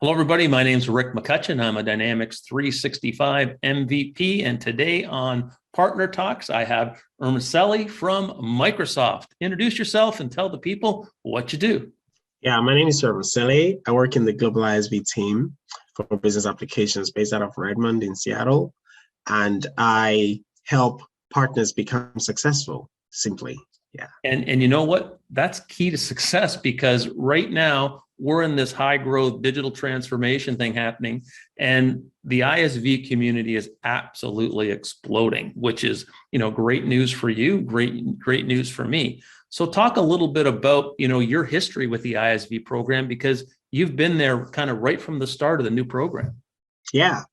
Hello, everybody. My name is Rick McCutcheon. I'm a Dynamics 365 MVP. And today on Partner Talks, I have Eromosele from Microsoft. Introduce yourself and tell the people what you do. Yeah, my name is Eromosele. I work in the Global Isb team for business applications based out of Redmond in Seattle. And I help partners become successful, simply. Yeah. And you know what? That's key to success because right now we're in this high growth digital transformation thing happening. And the ISV community is absolutely exploding, which is, great news for you, great news for me. So talk a little bit about, your history with the ISV program, because you've been there kind of right from the start of the new program. Yeah.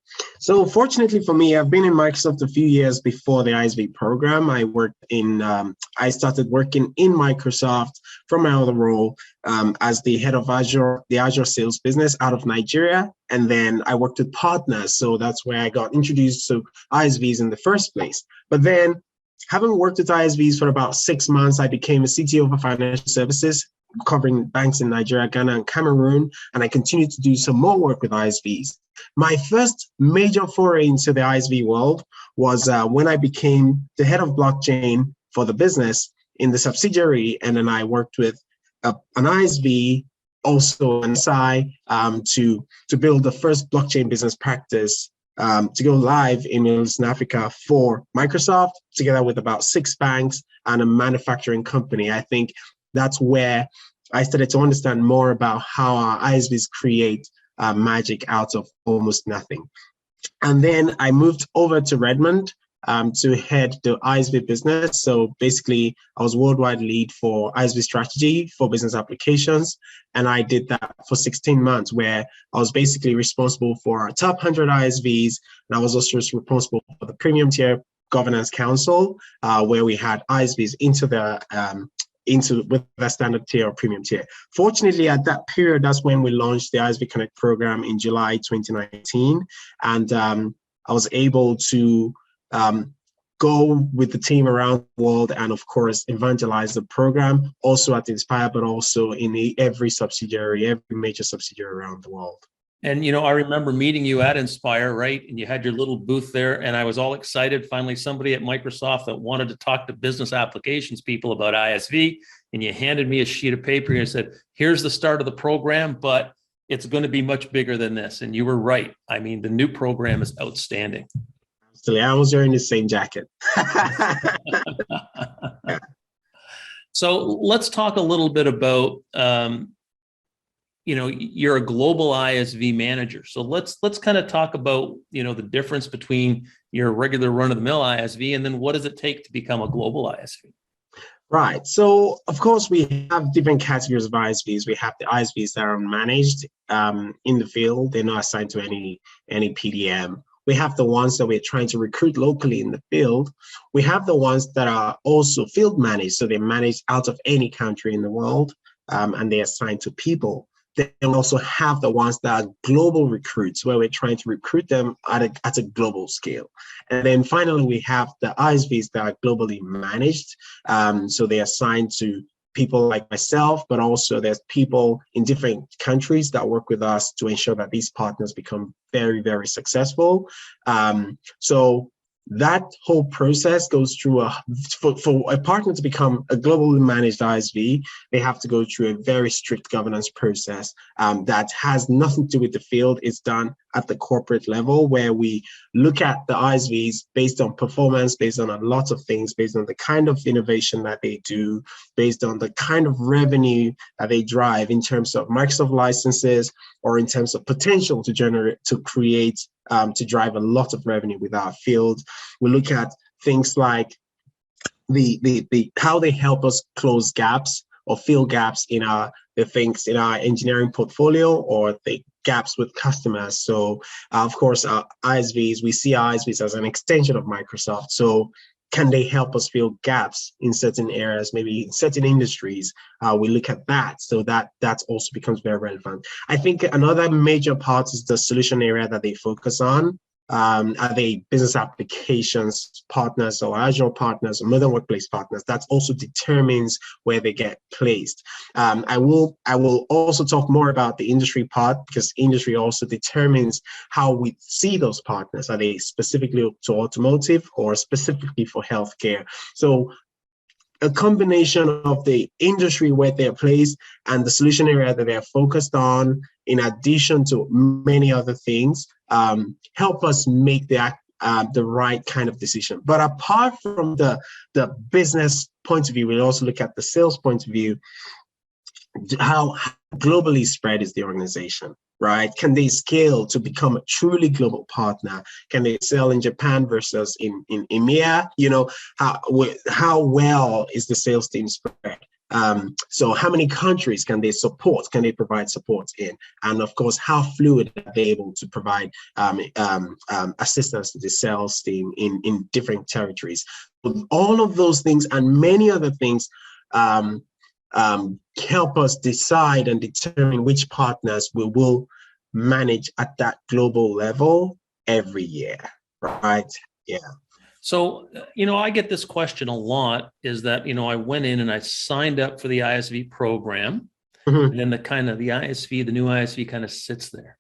So fortunately for me, I've been in Microsoft a few years before the ISB program. I started working in Microsoft from my other role as the head of the Azure sales business out of Nigeria. And then I worked with partners. So that's where I got introduced to ISVs in the first place. But then having worked with ISVs for about 6 months, I became a CTO for financial services, covering banks in Nigeria, Ghana, and Cameroon. And I continued to do some more work with ISVs. My first major foray into the ISV world was when I became the head of blockchain for the business in the subsidiary. And then I worked with an ISV, also an SI, to build the first blockchain business practice to go live in Middle East and Africa for Microsoft, together with about 6 banks and a manufacturing company. I think that's where I started to understand more about how our ISVs create magic out of almost nothing. And then I moved over to Redmond to head the ISV business. So basically, I was worldwide lead for ISV strategy for business applications. And I did that for 16 months, where I was basically responsible for our top 100 ISVs. And I was also responsible for the premium tier governance council, where we had ISVs with the standard tier or premium tier. Fortunately, at that period, that's when we launched the ISV Connect program in July 2019. And I was able to go with the team around the world and, of course, evangelize the program, also at Inspire, but also in every major subsidiary around the world. And, I remember meeting you at Inspire, right? And you had your little booth there, and I was all excited. Finally, somebody at Microsoft that wanted to talk to business applications people about ISV. And you handed me a sheet of paper and you said, here's the start of the program, but it's going to be much bigger than this. And you were right. I mean, the new program is outstanding. Absolutely. I was wearing the same jacket. So let's talk a little bit about, you're a global ISV manager. So let's kind of talk about, the difference between your regular run-of-the-mill ISV and then what does it take to become a global ISV? Right. So, of course, we have different categories of ISVs. We have the ISVs that are managed in the field. They're not assigned to any PDM. We have the ones that we're trying to recruit locally in the field. We have the ones that are also field managed. So they're managed out of any country in the world, and they're assigned to people. Then we also have the ones that are global recruits, where we're trying to recruit them at a global scale. And then finally, we have the ISVs that are globally managed. So they're assigned to people like myself, but also there's people in different countries that work with us to ensure that these partners become very, very successful. So that whole process goes through for a partner to become a globally managed ISV, they have to go through a very strict governance process that has nothing to do with the field. It's done at the corporate level, where we look at the ISVs based on performance, based on a lot of things, based on the kind of innovation that they do, based on the kind of revenue that they drive in terms of Microsoft licenses, or in terms of potential to to drive a lot of revenue with our field. We look at things like the how they help us close gaps or fill gaps in our engineering portfolio, or the gaps with customers. So of course, our ISVs, we see our ISVs as an extension of Microsoft. So can they help us fill gaps in certain areas, maybe in certain industries? We look at that. So that also becomes very relevant. I think another major part is the solution area that they focus on. Are they business applications partners or Azure partners or modern workplace partners? That also determines where they get placed. I will also talk more about the industry part, because industry also determines how we see those partners. Are they specifically to automotive or specifically for healthcare? So a combination of the industry where they're placed and the solution area that they're focused on, in addition to many other things, help us make the right kind of decision. But apart from the business point of view, we also look at the sales point of view. How globally spread is the organization, right? Can they scale to become a truly global partner? Can they sell in Japan versus in EMEA? You know, how well is the sales team spread? So how many countries can they support? Can they provide support in? And of course, how fluid are they able to provide assistance to the sales team in different territories? All of those things and many other things help us decide and determine which partners we will manage at that global level every year, right? Yeah. So, I get this question a lot, is that, I went in and I signed up for the ISV program, and then the new ISV kind of sits there.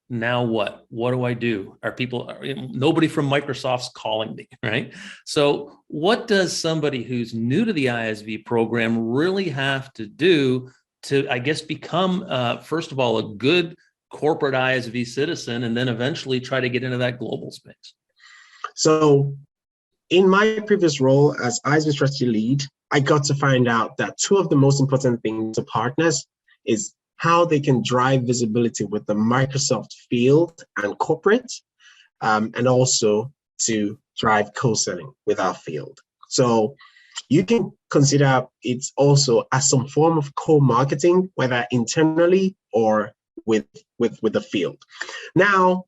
Now what? What do I do? Nobody from Microsoft's calling me, right? So what does somebody who's new to the ISV program really have to do to, I guess, become, first of all, a good corporate ISV citizen, and then eventually try to get into that global space? So in my previous role as ISV strategy lead, I got to find out that two of the most important things to partners is how they can drive visibility with the Microsoft field and corporate, and also to drive co-selling with our field. So you can consider it also as some form of co-marketing, whether internally or with the field. Now,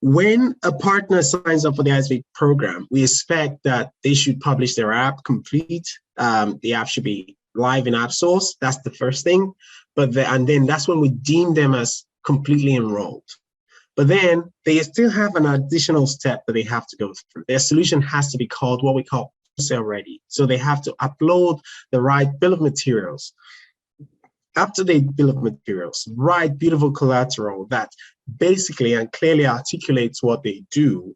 when a partner signs up for the ISV program, we expect that they should publish their app complete. The app should be live in App Source. That's the first thing. And then that's when we deem them as completely enrolled. But then they still have an additional step that they have to go through. Their solution has to be called what we call sale ready. So they have to upload the right bill of materials, up-to-date bill of materials, write beautiful collateral that basically and clearly articulates what they do,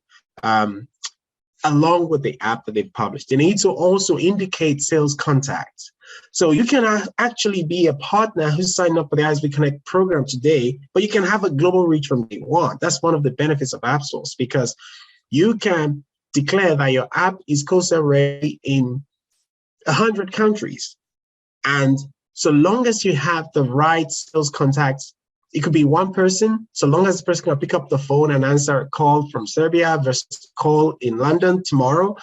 along with the app that they've published. They need to also indicate sales contacts. So you can actually be a partner who's signed up for the ISV Connect program today, but you can have a global reach from day one. That's one of the benefits of AppSource, because you can declare that your app is co-sale ready in 100 countries. And so long as you have the right sales contacts, it could be one person, so long as the person can pick up the phone and answer a call from Serbia versus a call in London tomorrow,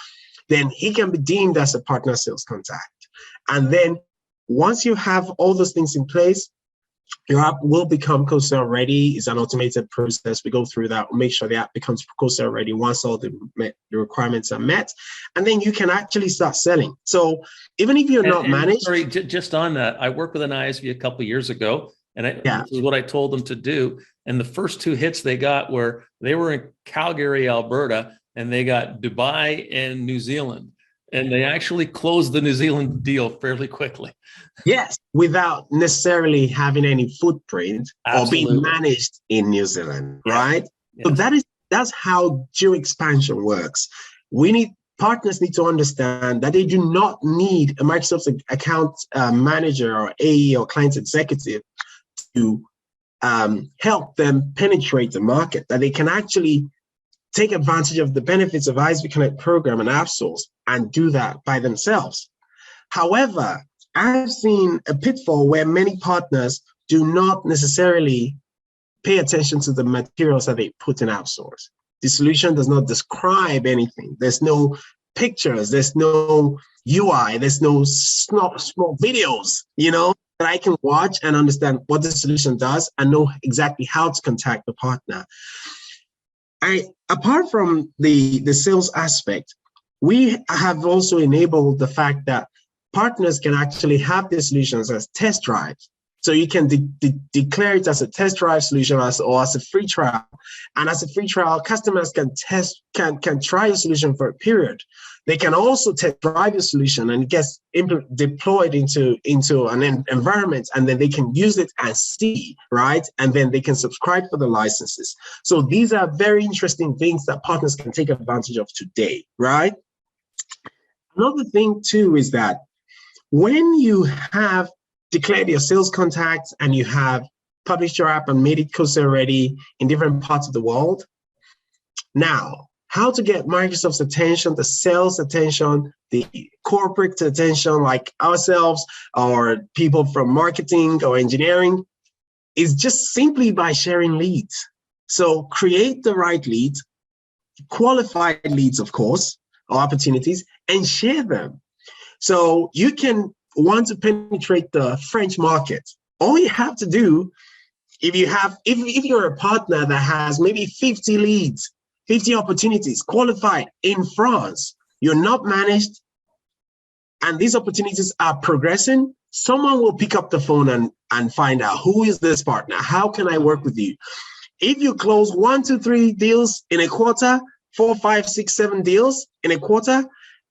then he can be deemed as a partner sales contact. And then once you have all those things in place, your app will become co-sale ready. It's an automated process. We go through that, we'll make sure the app becomes co-sale ready once all the requirements are met. And then you can actually start selling. So even if you're not managed. Sorry, just on that, I worked with an ISV a couple of years ago, and this is what I told them to do. And the first two hits they got were, they were in Calgary, Alberta, and they got Dubai and New Zealand. And they actually closed the New Zealand deal fairly quickly. Yes, without necessarily having any footprint. Absolutely. Or being managed in New Zealand, right? Yeah. So that's how geo expansion works. Partners need to understand that they do not need a Microsoft account manager or AE or client executive to help them penetrate the market, that they can actually take advantage of the benefits of ISV Connect program and AppSource and do that by themselves. However, I've seen a pitfall where many partners do not necessarily pay attention to the materials that they put in AppSource. The solution does not describe anything. There's no pictures, there's no UI, there's no small videos, that I can watch and understand what the solution does and know exactly how to contact the partner. Apart from the sales aspect, we have also enabled the fact that partners can actually have their solutions as test drives. So you can declare it as a test drive solution or as a free trial. And as a free trial, customers can try your solution for a period. They can also test drive your solution and it gets deployed into an environment, and then they can use it and see, right? And then they can subscribe for the licenses. So these are very interesting things that partners can take advantage of today, right? Another thing too is that when you have declared your sales contacts and you have published your app and made it co-sale ready in different parts of the world, now how to get Microsoft's attention, the sales attention, the corporate attention like ourselves or people from marketing or engineering is just simply by sharing leads. So create the right leads, qualified leads, of course, or opportunities, and share them. So you can want to penetrate the French market. All you have to do, if you're a partner that has maybe 50 leads, 50 opportunities qualified in France, you're not managed, and these opportunities are progressing, someone will pick up the phone and find out, who is this partner? How can I work with you? If you close 1, 2, 3 deals in a quarter, 4, 5, 6, 7 deals in a quarter,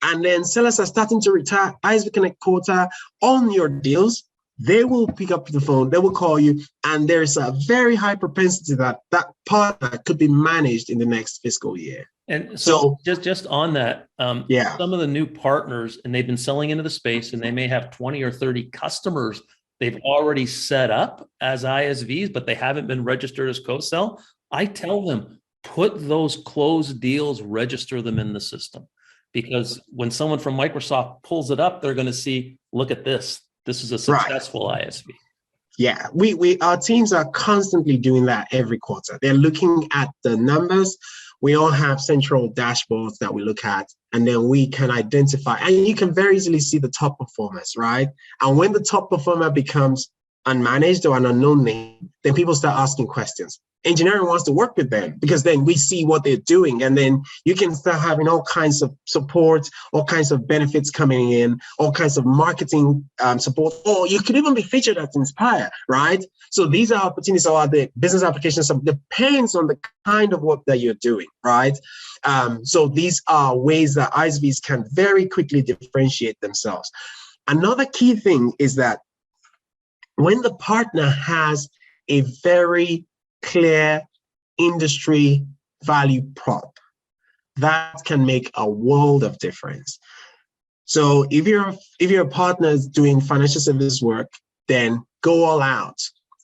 and then sellers are starting to retire Isb Connect quota on your deals, they will pick up the phone, they will call you, and there's a very high propensity that that partner could be managed in the next fiscal year. And so just on that, yeah, some of the new partners, and they've been selling into the space, and they may have 20 or 30 customers they've already set up as ISVs, but they haven't been registered as co-sell. I tell them, put those closed deals, register them in the system. Because when someone from Microsoft pulls it up, they're going to see, look at this. This is a successful ISV. Yeah, our teams are constantly doing that every quarter. They're looking at the numbers. We all have central dashboards that we look at, and then we can identify, and you can very easily see the top performers, right? And when the top performer becomes unmanaged or an unknown name, then people start asking questions. Engineering wants to work with them because then we see what they're doing, and then you can start having all kinds of support, all kinds of benefits coming in, all kinds of marketing support, or you could even be featured at Inspire, right? So these are opportunities, or the business applications, depends on the kind of work that you're doing, right? So these are ways that ISVs can very quickly differentiate themselves. Another key thing is that when the partner has a very clear industry value prop, that can make a world of difference. So if your partner is doing financial services work, then go all out,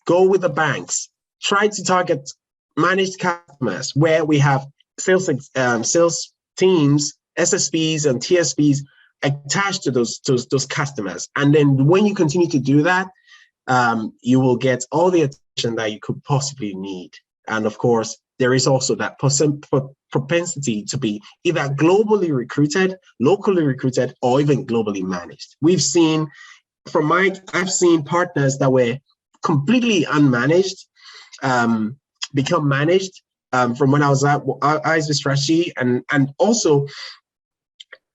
go with the banks, try to target managed customers where we have sales teams, SSPs and TSPs attached to those customers. And then when you continue to do that, you will get all the attention that you could possibly need. And of course, there is also that propensity to be either globally recruited, locally recruited, or even globally managed. I've seen partners that were completely unmanaged become managed from when I was at Isb Strategy, and also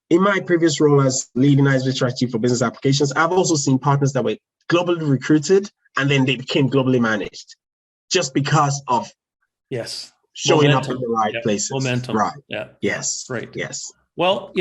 in my previous role as leading Isb Strategy for business applications, I've also seen partners that were globally recruited and then they became globally managed just because of showing momentum. up in the right places. Momentum. Right. Yeah. Yes. Right. Yes. Well,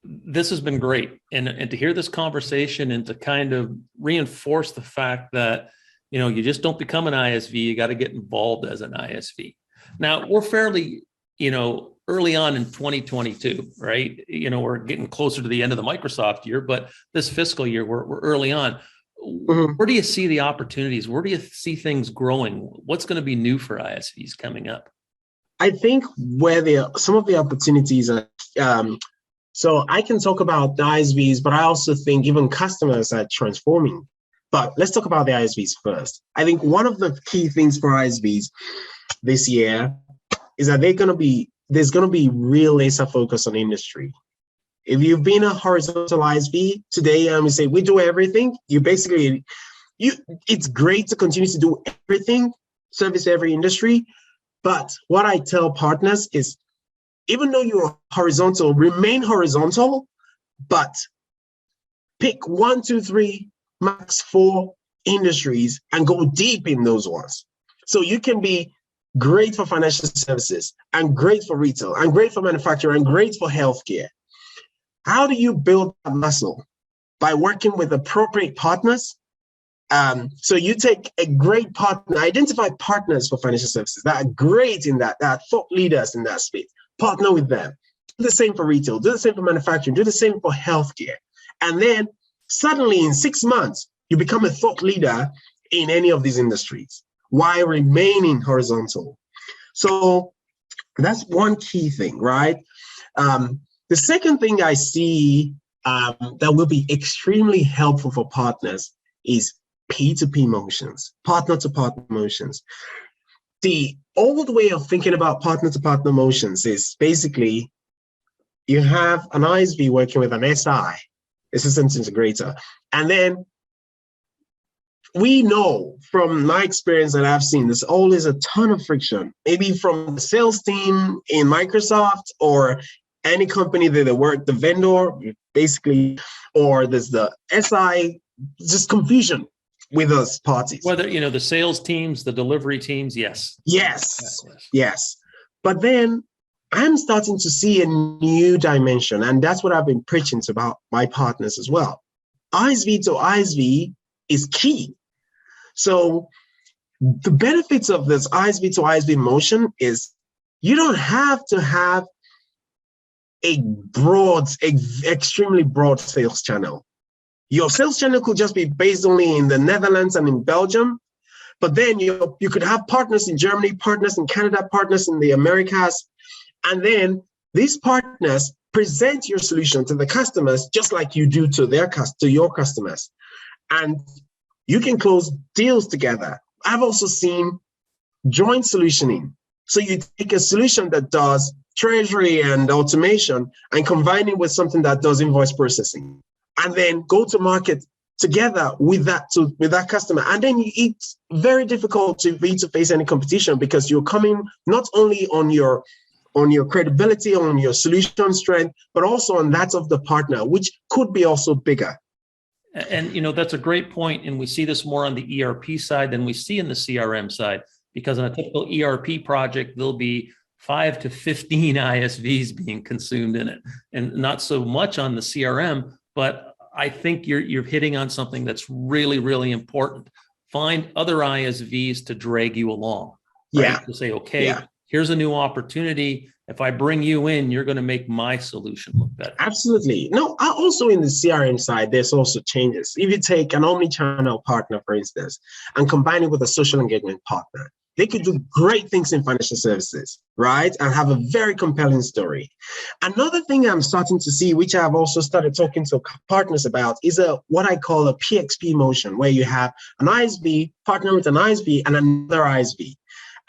this has been great. And to hear this conversation and to kind of reinforce the fact that, you just don't become an ISV, you got to get involved as an ISV. Now, we're fairly, early on in 2022, right? We're getting closer to the end of the Microsoft year, but this fiscal year, we're early on. Mm-hmm. Where do you see the opportunities? Where do you see things growing? What's going to be new for ISVs coming up? I think some of the opportunities are, so I can talk about the ISVs, but I also think even customers are transforming. But let's talk about the ISVs first. I think one of the key things for ISVs this year is that there's going to be real laser focus on industry. If you've been a horizontal ISV today, we say we do everything. It's great to continue to do everything, service every industry. But what I tell partners is, even though you're horizontal, remain horizontal, but pick 1, 2, 3, max 4 industries and go deep in those ones. So you can be great for financial services and great for retail and great for manufacturing and great for healthcare. How do you build that muscle? By working with appropriate partners. So you take a great partner, identify partners for financial services that are great in that are thought leaders in that space. Partner with them. Do the same for retail, do the same for manufacturing, do the same for healthcare. And then suddenly in 6 months, you become a thought leader in any of these industries while remaining horizontal. So that's one key thing, right? The second thing I see that will be extremely helpful for partners is P2P motions, partner-to-partner motions. The old way of thinking about partner-to-partner motions is basically you have an ISV working with an SI, a systems integrator, and then we know from my experience that I've seen, there's always a ton of friction, maybe from the sales team in Microsoft or any company that they work, the vendor, basically, or there's the SI, just confusion with those parties. Whether, the sales teams, the delivery teams, yes. Yes. But then I'm starting to see a new dimension, and that's what I've been preaching to about my partners as well. ISV to ISV is key. So the benefits of this ISV to ISV motion is you don't have to have extremely broad sales channel. Your sales channel could just be based only in the Netherlands and in Belgium, but then you could have partners in Germany, partners in Canada, partners in the Americas, and then these partners present your solution to the customers just like you do to your customers, and you can close deals together. I've also seen joint solutioning. So you take a solution that does treasury and automation and combine it with something that does invoice processing, and then go to market together with that customer. And then it's very difficult for you to face any competition because you're coming not only on your credibility, on your solution strength, but also on that of the partner, which could be also bigger. And that's a great point. And we see this more on the ERP side than we see in the CRM side, because on a typical ERP project, there'll be 5 to 15 ISVs being consumed in it, and not so much on the CRM. But I think you're hitting on something that's really, really important. Find other ISVs to drag you along. Right? Yeah. To say, okay, here's a new opportunity. If I bring you in, you're going to make my solution look better. Absolutely. No, also in the CRM side, there's also changes. If you take an omni-channel partner, for instance, and combine it with a social engagement partner, they could do great things in financial services, right? And have a very compelling story. Another thing I'm starting to see, which I've also started talking to partners about, is what I call a PXP motion, where you have an ISV partner with an ISV and another ISV.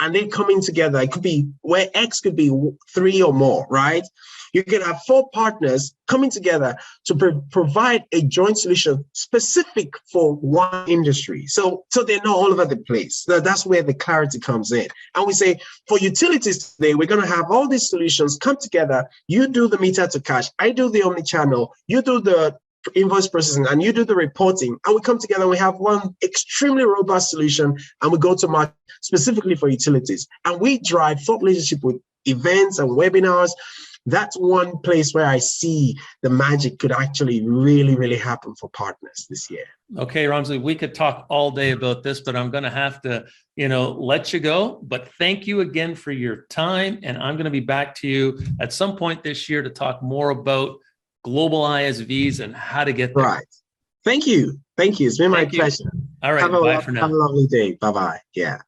And they're coming together. It could be where X could be 3 or more, right? You can have 4 partners coming together to provide a joint solution specific for one industry. So they're not all over the place. That's where the clarity comes in. And we say, for utilities today, we're going to have all these solutions come together. You do the meter to cash. I do the omni-channel. You do the invoice processing, and you do the reporting, and we come together and we have one extremely robust solution, and we go to market specifically for utilities, and we drive thought leadership with events and webinars. That's one place where I see the magic could actually really, really happen for partners this year. Okay, Eromosele, we could talk all day about this, but I'm going to have to, let you go. But thank you again for your time, and I'm going to be back to you at some point this year to talk more about global ISVs and how to get there. Right. Thank you. It's been my pleasure. All right. Bye for now. Have a lovely day. Bye-bye. Yeah.